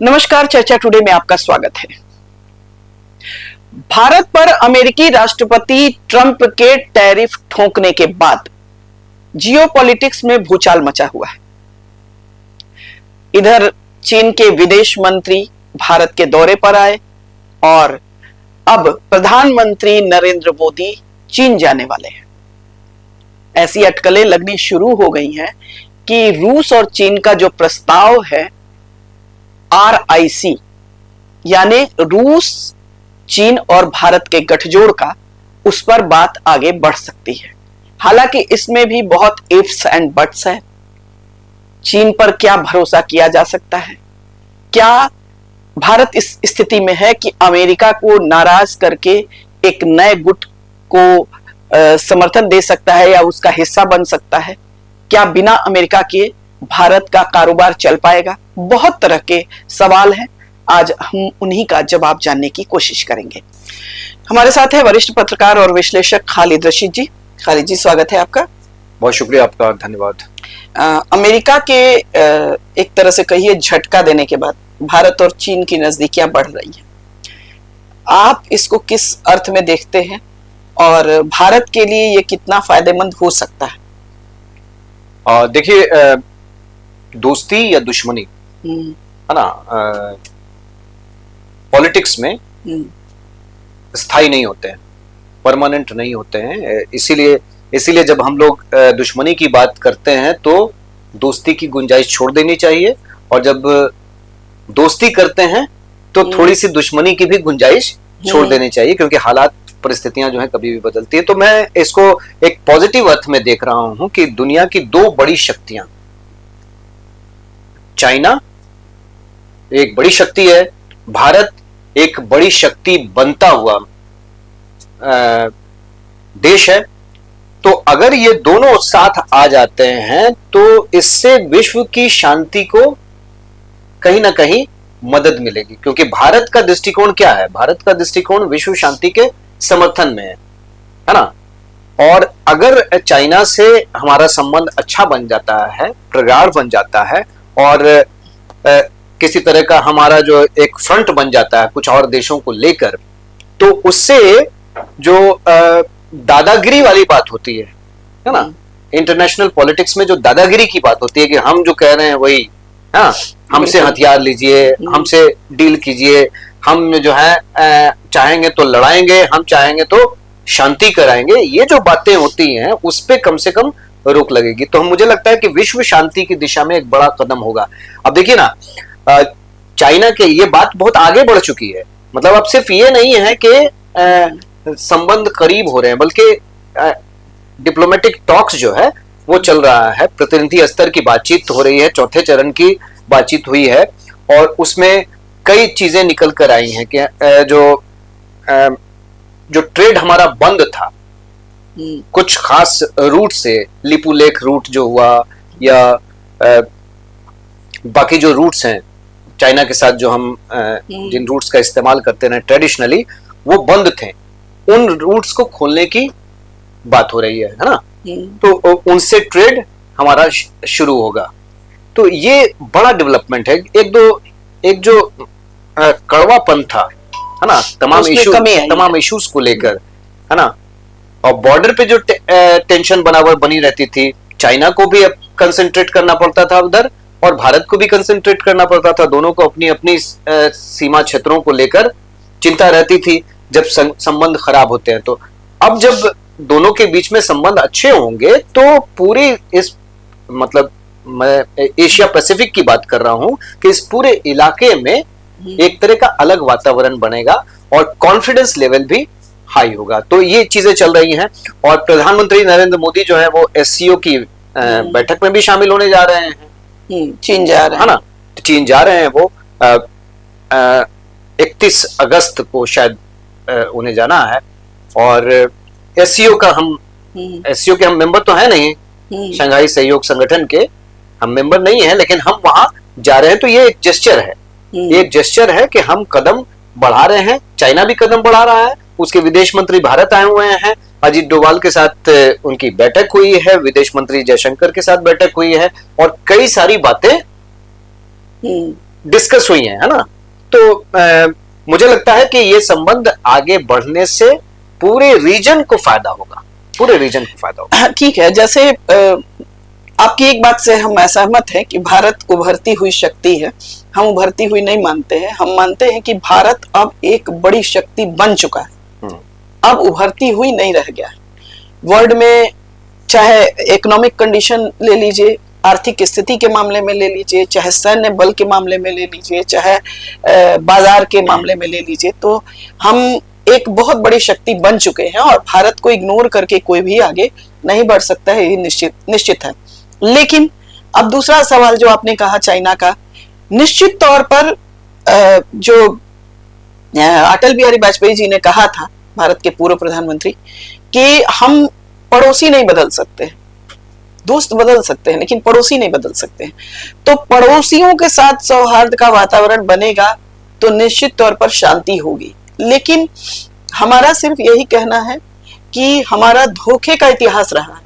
नमस्कार, चर्चा टुडे में आपका स्वागत है। भारत पर अमेरिकी राष्ट्रपति ट्रंप के टैरिफ ठोकने के बाद जियोपॉलिटिक्स में भूचाल मचा हुआ है। इधर चीन के विदेश मंत्री भारत के दौरे पर आए और अब प्रधानमंत्री नरेंद्र मोदी चीन जाने वाले हैं। ऐसी अटकलें लगनी शुरू हो गई हैं कि रूस और चीन का जो प्रस्ताव है RIC यानी रूस, चीन और भारत के गठजोड़ का, उस पर बात आगे बढ़ सकती है। हालांकि इसमें भी बहुत इफ्स एंड बट्स है। चीन पर क्या भरोसा किया जा सकता है? क्या भारत इस स्थिति में है कि अमेरिका को नाराज करके एक नए गुट को समर्थन दे सकता है या उसका हिस्सा बन सकता है? क्या बिना अमेरिका के भारत का कारोबार चल पाएगा? बहुत तरह के सवाल हैं। आज हम उन्हीं का जवाब जानने की कोशिश करेंगे। हमारे साथ है वरिष्ठ पत्रकार और विश्लेषक खालिद रशीद जी। खालिद जी, स्वागत है आपका। बहुत शुक्रिया आपका, धन्यवाद। अमेरिका के एक तरह से कहिए झटका देने के बाद भारत और चीन की नजदीकियां बढ़ रही हैं। आप इसको किस अर्थ में देखते हैं और भारत के लिए ये कितना फायदेमंद हो सकता है? देखिए, दोस्ती या दुश्मनी है ना, पॉलिटिक्स में स्थायी नहीं होते हैं, परमानेंट नहीं होते हैं। इसीलिए जब हम लोग दुश्मनी की बात करते हैं तो दोस्ती की गुंजाइश छोड़ देनी चाहिए, और जब दोस्ती करते हैं तो थोड़ी सी दुश्मनी की भी गुंजाइश छोड़ देनी चाहिए, क्योंकि हालात, परिस्थितियां जो है कभी भी बदलती है। तो मैं इसको एक पॉजिटिव अर्थ में देख रहा हूं कि दुनिया की दो बड़ी शक्तियां, चाइना एक बड़ी शक्ति है, भारत एक बड़ी शक्ति बनता हुआ देश है। तो अगर ये दोनों साथ आ जाते हैं तो इससे विश्व की शांति को कहीं ना कहीं मदद मिलेगी, क्योंकि भारत का दृष्टिकोण क्या है? भारत का दृष्टिकोण विश्व शांति के समर्थन में है ना। और अगर चाइना से हमारा संबंध अच्छा बन जाता है, प्रगाढ़ बन जाता है, और किसी तरह का हमारा जो एक फ्रंट बन जाता है कुछ और देशों को लेकर, तो उससे जो दादागिरी वाली बात होती है ना, इंटरनेशनल पॉलिटिक्स में जो दादागिरी की बात होती है कि हम जो कह रहे हैं वही, हाँ, हमसे हथियार लीजिए, हमसे डील कीजिए, हम जो है चाहेंगे तो लड़ाएंगे, हम चाहेंगे तो शांति कराएंगे, ये जो बातें होती हैं उस पे कम से कम रोक लगेगी। तो मुझे लगता है कि विश्व शांति की दिशा में एक बड़ा कदम होगा। अब देखिए ना, चाइना के ये बात बहुत आगे बढ़ चुकी है। मतलब अब सिर्फ ये नहीं है कि संबंध करीब हो रहे हैं, बल्कि डिप्लोमेटिक टॉक्स जो है वो चल रहा है, प्रतिनिधि स्तर की बातचीत हो रही है, चौथे चरण की बातचीत हुई है, और उसमें कई चीजें निकल कर आई हैं कि जो ट्रेड हमारा बंद था कुछ खास रूट से, लिपू लेक रूट जो हुआ या बाकी जो रूट्स हैं चाइना के साथ, जो हम जिन रूट्स का इस्तेमाल करते रहे ट्रेडिशनली, वो बंद थे। उन रूट्स को खोलने की बात हो रही है ना। तो उनसे ट्रेड हमारा शुरू होगा। तो ये बड़ा डेवलपमेंट है। एक जो कड़वापन था है ना, तमाम इश्यूज को लेकर, है ना, और बॉर्डर पे जो टेंशन बनी रहती थी, चाइना को भी अब कंसंट्रेट करना पड़ता था उधर, और भारत को भी कंसंट्रेट करना पड़ता था। दोनों को अपनी अपनी सीमा क्षेत्रों को लेकर चिंता रहती थी जब संबंध खराब होते हैं। तो अब जब दोनों के बीच में संबंध अच्छे होंगे तो पूरी इस, मतलब मैं एशिया पैसिफिक की बात कर रहा हूं, कि इस पूरे इलाके में एक तरह का अलग वातावरण बनेगा और कॉन्फिडेंस लेवल भी हाई होगा। तो ये चीजें चल रही हैं, और प्रधानमंत्री नरेंद्र मोदी जो है वो SCO की बैठक में भी शामिल होने जा रहे हैं। चीन जा रहे हैं, है ना। चीन जा रहे हैं वो 31 अगस्त को शायद उन्हें जाना है। और SCO के हम मेंबर तो है नहीं, शंघाई सहयोग संगठन के हम मेंबर नहीं है, लेकिन हम वहां जा रहे हैं। तो ये एक जेस्चर है, ये एक जेस्चर है कि हम कदम बढ़ा रहे हैं। चाइना भी कदम बढ़ा रहा है, उसके विदेश मंत्री भारत आए हुए हैं, अजीत डोभाल के साथ उनकी बैठक हुई है, विदेश मंत्री जयशंकर के साथ बैठक हुई है, और कई सारी बातें डिस्कस हुई हैं, है ना। तो मुझे लगता है कि ये संबंध आगे बढ़ने से पूरे रीजन को फायदा होगा, पूरे रीजन को फायदा होगा। हाँ, ठीक है। जैसे आपकी एक बात से हम असहमत हैं कि भारत उभरती हुई शक्ति है। हम उभरती हुई नहीं मानते हैं, हम मानते हैं कि भारत अब एक बड़ी शक्ति बन चुका है, अब उभरती हुई नहीं रह गया है। वर्ल्ड में चाहे इकोनॉमिक कंडीशन ले लीजिए, आर्थिक स्थिति के मामले में ले लीजिए, चाहे सैन्य बल के मामले में ले लीजिए, चाहे बाजार के मामले में ले लीजिए, तो हम एक बहुत बड़ी शक्ति बन चुके हैं और भारत को इग्नोर करके कोई भी आगे नहीं बढ़ सकता है, ये निश्चित है। लेकिन अब दूसरा सवाल जो आपने कहा चाइना का, निश्चित तौर पर जो अटल बिहारी वाजपेयी जी ने कहा था, भारत के पूर्व प्रधानमंत्री, कि हम पड़ोसी नहीं बदल सकते, दोस्त बदल सकते हैं लेकिन पड़ोसी नहीं बदल सकते हैं। तो पड़ोसियों के साथ सौहार्द का वातावरण बनेगा तो निश्चित तौर पर शांति होगी। लेकिन हमारा सिर्फ यही कहना है कि हमारा धोखे का इतिहास रहा है,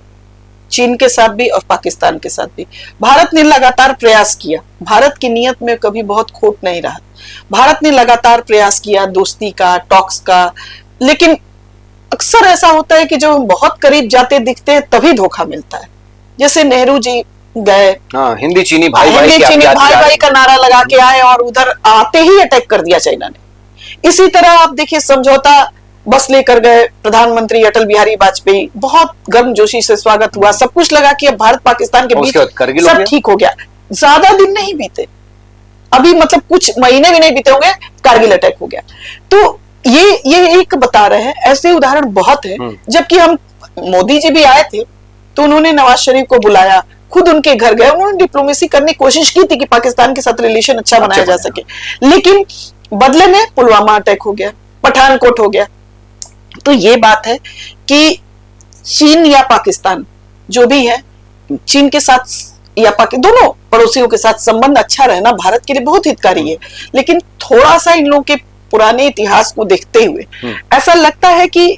चीन के साथ भी और पाकिस्तान के साथ भी। भारत ने लगातार प्रयास किया, भारत की नीयत में कभी बहुत खोट नहीं रहा, भारत ने लगातार प्रयास किया दोस्ती का, टॉक्स का, लेकिन अक्सर ऐसा होता है कि जब हम बहुत करीब जाते दिखते हैं तभी धोखा मिलता है। जैसे नेहरू जी गए, हिंदी चीनी भाई भाई का नारा लगा के आए और उधर आते ही अटैक कर दिया चाइना ने। इसी तरह आप देखिए, समझौता बस लेकर गए प्रधानमंत्री अटल बिहारी वाजपेयी, बहुत गर्मजोशी से स्वागत हुआ, सब कुछ लगा कि अब भारत पाकिस्तान के बीच सब ठीक हो गया। ज्यादा दिन नहीं बीते, अभी मतलब कुछ महीने भी नहीं बीते होंगे, कारगिल अटैक हो गया। तो ये एक बता रहे हैं, ऐसे उदाहरण बहुत है। जबकि हम, मोदी जी भी आए थे तो उन्होंने नवाज शरीफ को बुलाया, खुद उनके घर गए, उन्होंने डिप्लोमेसी करने की कोशिश की थी कि पाकिस्तान के साथ रिलेशन अच्छा बनाया जा सके, लेकिन बदले में पुलवामा अटैक हो गया, पठानकोट हो गया। तो ये बात है कि चीन या पाकिस्तान जो भी है, चीन के साथ या दोनों पड़ोसियों के साथ संबंध अच्छा रहना भारत के लिए बहुत हितकारी है। लेकिन थोड़ा सा इन लोगों के पुराने इतिहास को देखते हुए ऐसा लगता है कि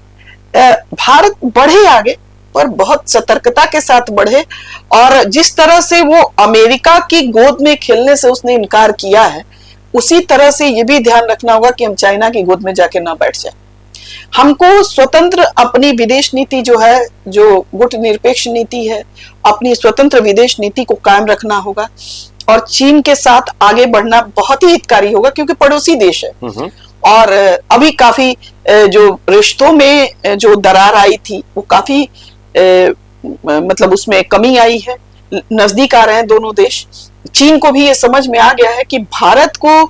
भारत बढ़े आगे, पर बहुत सतर्कता के साथ बढ़े। और जिस तरह से वो अमेरिका की गोद में खेलने से उसने इनकार किया है, उसी तरह से ये भी ध्यान रखना होगा कि हम चाइना की गोद में जाके ना बैठ जाए। हमको स्वतंत्र अपनी विदेश नीति जो है, जो गुटनिरपेक्ष नीति है, अपनी स्वतंत्र विदेश नीति को कायम रखना होगा और चीन के साथ आगे बढ़ना बहुत ही हितकारी होगा, क्योंकि पड़ोसी देश है। और अभी काफी जो रिश्तों में जो दरार आई थी वो काफी मतलब उसमें कमी आई है, नजदीक आ रहे हैं दोनों देश। चीन को भी ये समझ में आ गया है कि भारत को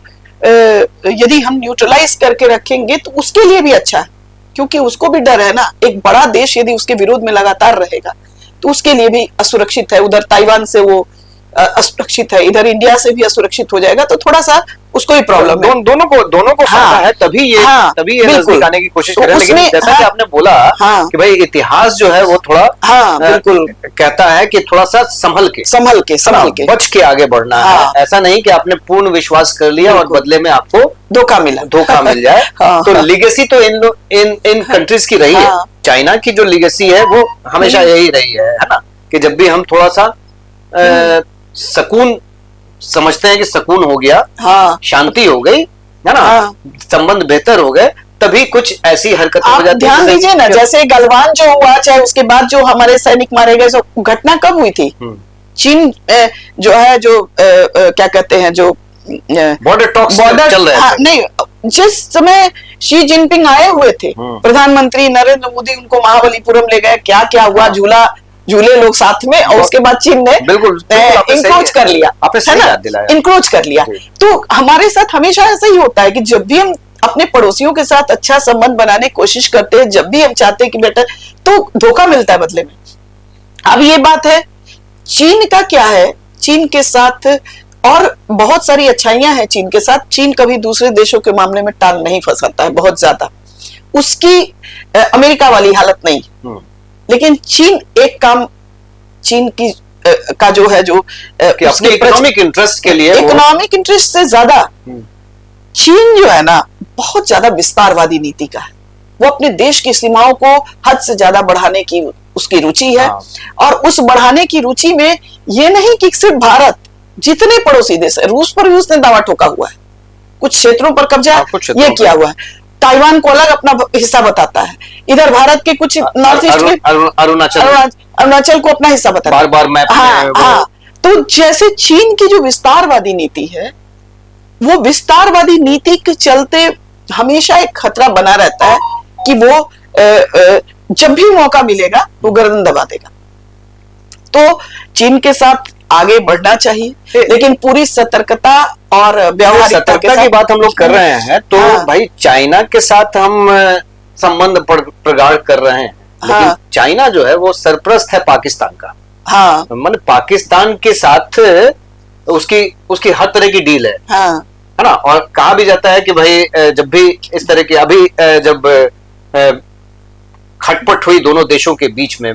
यदि हम न्यूट्रलाइज करके रखेंगे तो उसके लिए भी अच्छा है, क्योंकि उसको भी डर है ना, एक बड़ा देश यदि उसके विरोध में लगातार रहेगा तो उसके लिए भी असुरक्षित है। उधर ताइवान से वो असुरक्षित है, इधर इंडिया से भी असुरक्षित हो जाएगा, तो थोड़ा सा उसको ही प्रॉब्लम है। दोनों को फायदा है, तभी ये नजदीक आने की कोशिश करें। लेकिन जैसा कि आपने बोला कि भाई इतिहास जो है वो थोड़ा बिल्कुल कहता है कि थोड़ा सा संभल के बच के आगे बढ़ना है। ऐसा नहीं कि आपने पूर्ण विश्वास कर लिया और बदले में आपको धोखा मिल जाए। तो लीगेसी तो इन कंट्रीज की रही है। चाइना की जो लीगेसी है वो हमेशा यही रही है ना, कि जब भी हम थोड़ा सा सुकून समझते हैं कि सुकून हो गया, शांति हो गई है ना, संबंध बेहतर हो गए, तभी कुछ ऐसी हरकतें हो जाती है। ध्यान दीजिए ना, जैसे गलवान जो हुआ, चाहे उसके बाद जो हमारे सैनिक मारे गए, जो घटना कब हुई थी? चीन जो है, जो क्या कहते हैं, जो बॉर्डर टॉक्स चल रहे थे। नहीं, जिस समय शी जिनपिंग आए हुए थे, प्रधानमंत्री नरेंद्र मोदी उनको महाबलीपुरम ले गए, क्या क्या हुआ, झूले लोग साथ में, और उसके बाद चीन ने इंक्रोच कर लिया, है ना, इंक्रोच कर लिया। तो हमारे साथ हमेशा ऐसा ही होता है कि जब भी हम अपने पड़ोसियों के साथ अच्छा संबंध बनाने की कोशिश करते हैं, जब भी हम चाहते हैं कि बेटर, तो धोखा मिलता है बदले में। अब ये बात है, चीन का क्या है, चीन के साथ और बहुत सारी अच्छाइयां हैं चीन के साथ। चीन कभी दूसरे देशों के मामले में टांग नहीं फंसाता है बहुत ज्यादा, उसकी अमेरिका वाली हालत नहीं। लेकिन चीन एक काम, चीन की का जो है, जो अपने इकोनॉमिक इंटरेस्ट के लिए, इकोनॉमिक इंटरेस्ट से ज्यादा चीन जो है ना, बहुत ज्यादा विस्तारवादी नीति का है। वो अपने देश की सीमाओं को हद से ज्यादा बढ़ाने की उसकी रुचि है। और उस बढ़ाने की रुचि में ये नहीं कि सिर्फ भारत, जितने पड़ोसी देश है, रूस पर भी उसने दावा ठोका हुआ है, कुछ क्षेत्रों पर कब्जा ये किया हुआ है, ताइवान को अलग अपना हिस्सा बताता है, इधर भारत के कुछ नॉर्थ ईस्ट में अरुणाचल को अपना हिस्सा बताता है, बार मैप हाँ। तो जैसे चीन की जो विस्तारवादी नीति है, वो विस्तारवादी नीति के चलते हमेशा एक खतरा बना रहता है कि वो जब भी मौका मिलेगा वो गर्दन दबा देगा। तो चीन के साथ आगे बढ़ना चाहिए, लेकिन पूरी सतर्कता और व्यावहारिकता के साथ। की बात हम लोग कर रहे हैं तो भाई चाइना के साथ हम संबंध प्रगाढ़ कर रहे हैं, लेकिन चाइना जो है वो सरप्रस्त है पाकिस्तान का। हाँ, मतलब पाकिस्तान के साथ उसकी हर तरह की डील है, है ना। और कहा भी जाता है कि भाई जब भी इस तरह की अभी जब खटपट हुई दोनों देशों के बीच में,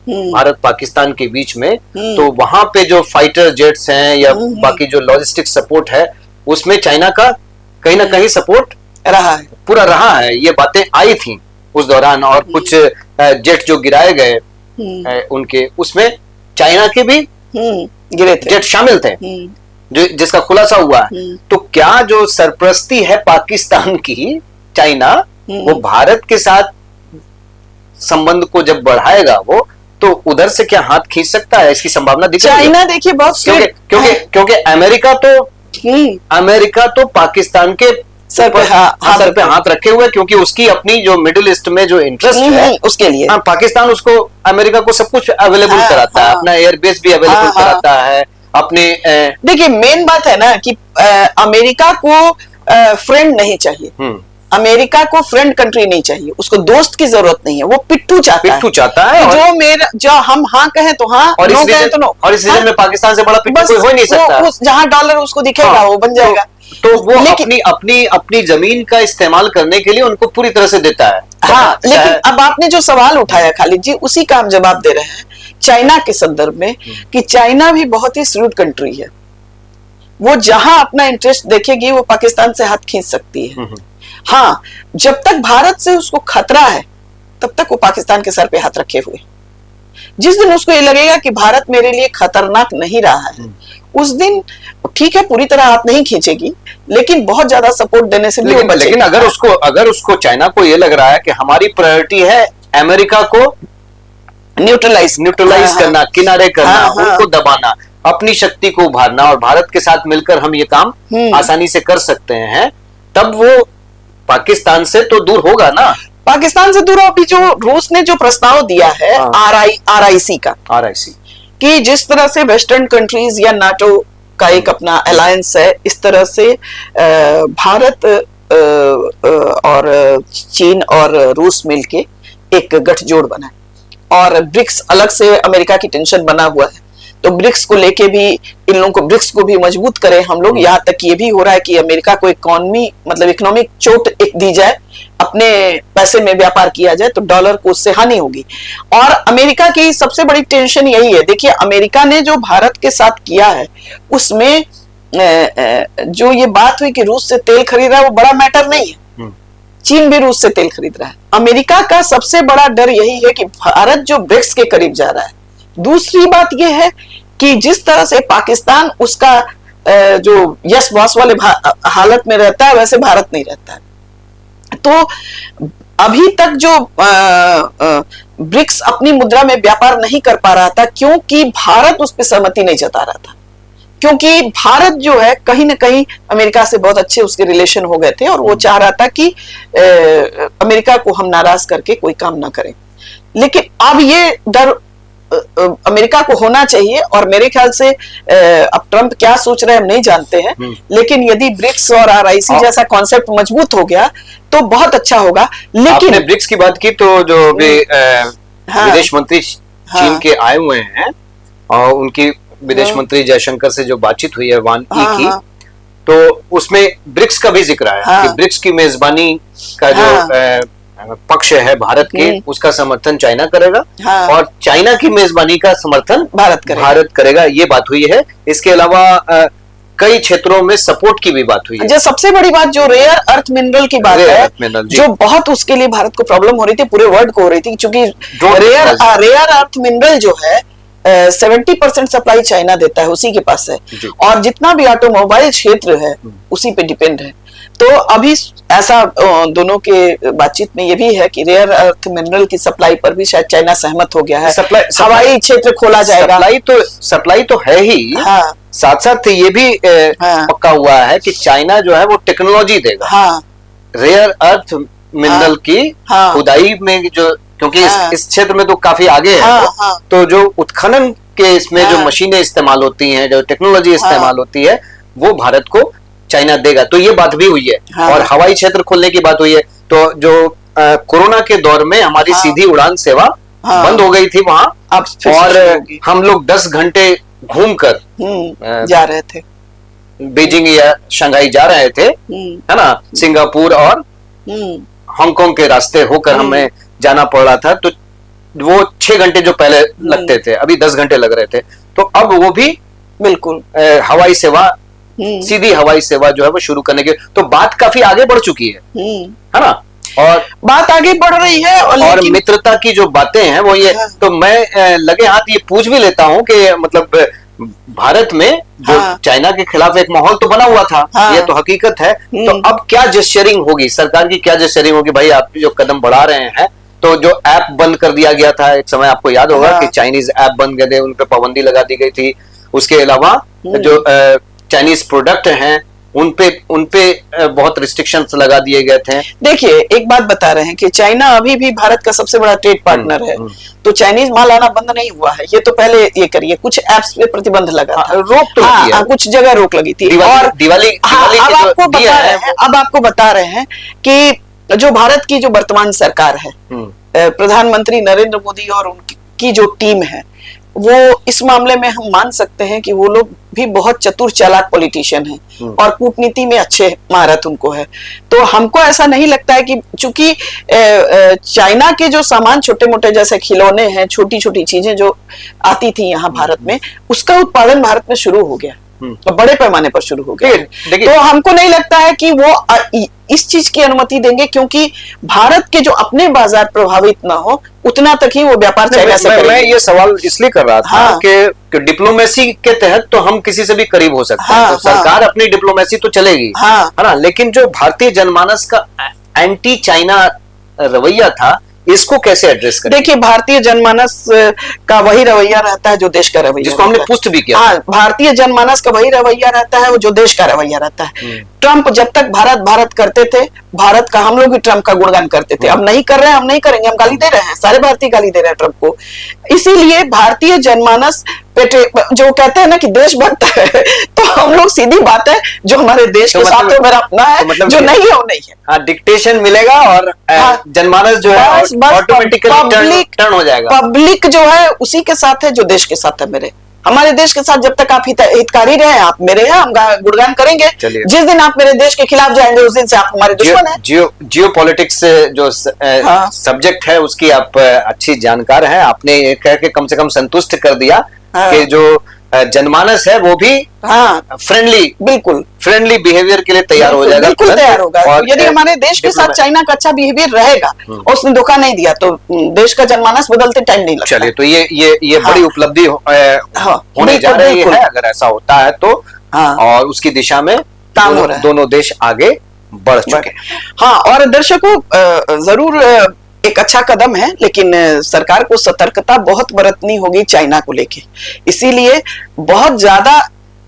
भारत पाकिस्तान के बीच में, तो वहां पे जो फाइटर जेट्स हैं या बाकी जो लॉजिस्टिक सपोर्ट है, उसमें चाइना का कहीं ना कहीं सपोर्ट पूरा रहा है। ये बातें आई थी उस दौरान, और कुछ जेट जो गिराए गए उनके, उसमें चाइना के भी गिरे थे, जेट शामिल थे, जिसका खुलासा हुआ है। तो क्या जो सरप्रस्ती है पाकिस्तान की, चाइना वो भारत के साथ संबंध को जब बढ़ाएगा वो, तो उधर से क्या हाथ खींच सकता है? इसकी संभावना दिख रही है। चाइना देखिए बहुत, क्योंकि अमेरिका तो पाकिस्तान के सर पे हाथ रखे हुए, क्योंकि उसकी अपनी जो मिडिल ईस्ट में जो इंटरेस्ट है उसके लिए पाकिस्तान उसको, अमेरिका को सब कुछ अवेलेबल कराता है, अपना एयरबेस भी अवेलेबल कराता है अपने। देखिए मेन बात है ना कि अमेरिका को फ्रेंड नहीं चाहिए, अमेरिका को फ्रेंड कंट्री नहीं चाहिए, उसको दोस्त की जरूरत नहीं है, वो पिट्ठू चाहता है। जो हम हाँ कहें तो हाँ, और नो कहें तो नो। और इस रीजन में पाकिस्तान से बड़ा पिट्ठू कोई हो नहीं सकता। जहां डॉलर उसको दिखेगा वो बन जाएगा। तो वो अपनी जमीन का इस्तेमाल करने के लिए उनको पूरी तरह से देता है। हाँ, लेकिन अब आपने जो सवाल उठाया खालिद जी, उसी का हम जवाब दे रहे हैं चाइना के संदर्भ में, कि चाइना भी बहुत ही श्रूड कंट्री है, वो जहां अपना इंटरेस्ट देखेगी वो पाकिस्तान से हाथ खींच सकती है। हाँ, जब तक भारत से उसको खतरा है तब तक वो पाकिस्तान के सर पे हाथ रखे हुए। जिस दिन उसको ये लगेगा कि भारत मेरे लिए खतरनाक नहीं रहा है, उस दिन ठीक है पूरी तरह हाथ नहीं खींचेगी, लेकिन बहुत ज्यादा सपोर्ट देने से भी लेकिन अगर उसको चाइना को ये लग रहा है कि हमारी प्रायोरिटी है अमेरिका को न्यूट्रलाइज करना, किनारे करना, उनको दबाना, अपनी शक्ति को उभारना, और भारत के साथ मिलकर हम ये काम आसानी से कर सकते हैं, तब वो पाकिस्तान से तो दूर होगा ना। पाकिस्तान से दूर। अभी जो रूस ने जो प्रस्ताव दिया है RIC कि जिस तरह से वेस्टर्न कंट्रीज या नाटो का एक अपना अलायंस है, इस तरह से भारत और चीन और रूस मिलके एक गठजोड़ बना है, और ब्रिक्स अलग से अमेरिका की टेंशन बना हुआ है, तो ब्रिक्स को लेके भी इन लोगों को, ब्रिक्स को भी मजबूत करें हम लोग। यहाँ तक ये भी हो रहा है कि अमेरिका को इकोनॉमिक चोट एक दी जाए, अपने पैसे में व्यापार किया जाए, तो डॉलर को उससे हानि होगी। और अमेरिका की सबसे बड़ी टेंशन यही है। देखिए अमेरिका ने जो भारत के साथ किया है, उसमें जो ये बात हुई कि रूस से तेल खरीद रहा है, वो बड़ा मैटर नहीं है। चीन भी रूस से तेल खरीद रहा है। अमेरिका का सबसे बड़ा डर यही है कि भारत जो ब्रिक्स के करीब जा रहा है। दूसरी बात यह है कि जिस तरह से पाकिस्तान उसका जो यस बॉस वाले हालत में रहता है, वैसे भारत नहीं रहता है। तो अभी तक जो ब्रिक्स अपनी मुद्रा में व्यापार नहीं कर पा रहा था, क्योंकि भारत उस पर सहमति नहीं जता रहा था, क्योंकि भारत जो है कहीं ना कहीं अमेरिका से बहुत अच्छे उसके रिलेशन हो गए थे, और वो चाह रहा था कि अमेरिका को हम नाराज करके कोई काम ना करें। लेकिन अब ये डर अमेरिका को होना चाहिए, और मेरे ख्याल से अब ट्रंप क्या सोच रहे हैं हम नहीं जानते हैं, लेकिन यदि ब्रिक्स और RIC जैसा कॉन्सेप्ट मजबूत हो गया तो बहुत अच्छा होगा। लेकिन आपने ब्रिक्स की बात की, तो जो विदेश मंत्री चीन के आए हुए हैं, और उनकी विदेश मंत्री जयशंकर से जो बातचीत हुई है वान ई की, तो उसमें ब्रिक्स का भी जिक्र आया कि ब्रिक्स की मेजबानी का जो पक्ष है भारत के, उसका समर्थन चाइना करेगा, और चाइना की मेजबानी का समर्थन भारत करेगा। ये बात हुई है। इसके अलावा कई क्षेत्रों में सपोर्ट की भी बात हुई है। जो सबसे बड़ी बात जो रेयर अर्थ मिनरल की बात है, जो बहुत उसके लिए भारत को प्रॉब्लम हो रही थी, पूरे वर्ल्ड को हो रही थी, क्योंकि रेयर अर्थ मिनरल जो है 70% सप्लाई चाइना देता है, उसी के पास है। और जितना भी ऑटोमोबाइल क्षेत्र है उसी पे डिपेंड है। तो अभी ऐसा दोनों के बातचीत में ये भी है कि रेयर अर्थ मिनरल की सप्लाई पर भी शायद चाइना सहमत हो गया है। हवाई क्षेत्र खोला जाएगा। सप्लाई तो है ही। हाँ। साथ साथ ये भी पक्का हुआ है कि चाइना जो है वो टेक्नोलॉजी देगा। हाँ। रेयर अर्थ मिनरल की खुदाई में जो, क्योंकि इस क्षेत्र में तो काफी आगे है। तो जो उत्खनन के इसमें जो मशीनें इस्तेमाल होती हैं, जो टेक्नोलॉजी इस्तेमाल होती है, वो भारत को चाइना देगा। तो ये बात भी हुई है। और हवाई क्षेत्र खोलने की बात हुई है। तो जो कोरोना के दौर में हमारी सीधी उड़ान सेवा बंद हो गई थी वहां, और हम लोग 10 घंटे घूमकर जा रहे थे, बीजिंग या शंघाई जा रहे थे, है ना, सिंगापुर और हांगकांग के रास्ते होकर हमें जाना पड़ रहा था। तो वो 6 घंटे जो पहले लगते थे, अभी 10 घंटे लग रहे थे। तो अब वो भी बिल्कुल हवाई सेवा, सीधी हवाई सेवा जो है वो शुरू करने की, तो बात काफी आगे बढ़ चुकी है ना। और बात आगे बढ़ रही है। और मित्रता की जो बातें हैं वो ये, तो मैं लगे हाथ ये पूछ भी लेता हूं कि मतलब भारत में जो चाइना के खिलाफ एक माहौल तो बना हुआ था, ये तो हकीकत है। तो अब क्या जेस्चरिंग होगी सरकार की, क्या जेस्चरिंग होगी? भाई आप जो कदम बढ़ा रहे हैं, तो जो ऐप बंद कर दिया गया था एक समय, आपको याद होगा कि चाइनीज ऐप बन गए थे, उन पर पाबंदी लगा दी गई थी। उसके अलावा जो चाइनीज प्रोडक्ट हैं उनपे बहुत रिस्ट्रिक्शंस लगा दिए गए थे। देखिए, एक बात बता रहे हैं कि चाइना अभी भी भारत का सबसे बड़ा ट्रेड पार्टनर है। तो चाइनीज माल आना बंद नहीं हुआ है। ये तो पहले ये करिए, कुछ ऐप्स पे प्रतिबंध लगा था, रोक तो लगी है, कुछ जगह रोक लगी थी। और दिवाली अब आपको बता रहे हैं कि जो भारत की जो वर्तमान सरकार है, प्रधानमंत्री नरेंद्र मोदी और उनकी जो टीम है, वो इस मामले में हम मान सकते हैं कि वो लोग भी बहुत चतुर चालाक पॉलिटिशियन हैं और कूटनीति में अच्छे महारत उनको है। तो हमको ऐसा नहीं लगता है कि चूंकि चाइना के जो सामान छोटे मोटे जैसे खिलौने हैं, छोटी छोटी चीजें जो आती थी यहाँ भारत में, उसका उत्पादन भारत में शुरू हो गया, तो बड़े पैमाने पर शुरू हो गया। तो हमको नहीं लगता है कि वो इस चीज की अनुमति देंगे, क्योंकि भारत के जो अपने बाजार प्रभावित ना हो, उतना तक ही वो व्यापार चाइना से करेंगे। मैं ये सवाल इसलिए कर रहा था कि डिप्लोमेसी के तहत तो हम किसी से भी करीब हो सकते हैं। तो सरकार अपनी डिप्लोमेसी तो चलेगी, है ना, लेकिन जो भारतीय जनमानस का एंटी चाइना रवैया था, इसको कैसे एड्रेस करें? देखिए, भारतीय जनमानस का वही रवैया रहता है जो देश का रवैया, जिसको हमने पुष्ट भी किया। हाँ, भारतीय जनमानस का वही रवैया रहता है वो जो देश का रवैया रहता है। ट्रंप जब तक भारत भारत करते थे, भारत का, हम लोग भी ट्रंप का गुणगान करते थे। अब नहीं कर रहे हैं, हम नहीं करेंगे, हम गाली दे रहे हैं, सारे भारतीय गाली दे रहे हैं ट्रंप को। इसीलिए भारतीय जनमानस जो कहते हैं ना कि देशभक्त है, तो हम लोग सीधी बात है, जो हमारे देश के साथ तो मेरा अपना है, जो नहीं है वो नहीं है। हाँ, डिक्टेशन मिलेगा और जनमानस जो है ऑटोमेटिकली टर्न हो जाएगा। पब्लिक जो है उसी के साथ है जो देश के साथ है मेरे। हमारे देश के साथ जब तक आप हितकारी रहे, आप मेरे हैं, हम गुणगान करेंगे। जिस दिन आप मेरे देश के खिलाफ जाएंगे, उस दिन से आप हमारे दुश्मन हैं। जियो पॉलिटिक्स जो सब्जेक्ट है उसकी आप अच्छी जानकार हैं। आपने कह के कम से कम संतुष्ट कर दिया कि जो जनमानस है वो भी बिल्कुल फ्रेंडली बिहेवियर के लिए तैयार हो जाएगा, बिल्कुल तैयार होगा। और यदि हमारे देश के साथ चाइना का अच्छा बिहेवियर रहेगा और उसने धोखा नहीं दिया, तो देश का जनमानस बदलते टाइम नहीं लगता। चलिए, तो ये बड़ी उपलब्धि होने जा रही है अगर ऐसा होता है तो। और उसकी दिशा में काम हो रहा है, दोनों देश आगे बढ़ चुके हैं। हाँ, और दर्शकों, जरूर एक अच्छा कदम है, लेकिन सरकार को सतर्कता बहुत बरतनी होगी चाइना को लेके। इसीलिए बहुत ज्यादा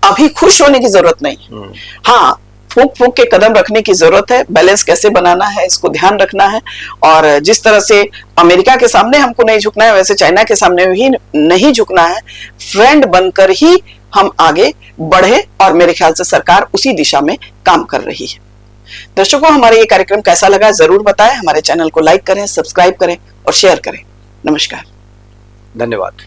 अभी खुश होने की जरूरत नहीं। हाँ, फूंक फूंक के कदम रखने की जरूरत है। बैलेंस कैसे बनाना है, इसको ध्यान रखना है। और जिस तरह से अमेरिका के सामने हमको नहीं झुकना है, वैसे चाइना के सामने भी नहीं झुकना है। फ्रेंड बनकर ही हम आगे बढ़े, और मेरे ख्याल से सरकार उसी दिशा में काम कर रही है। दर्शकों, हमारा ये कार्यक्रम कैसा लगा जरूर बताएं। हमारे चैनल को लाइक करें, सब्सक्राइब करें और शेयर करें। नमस्कार, धन्यवाद।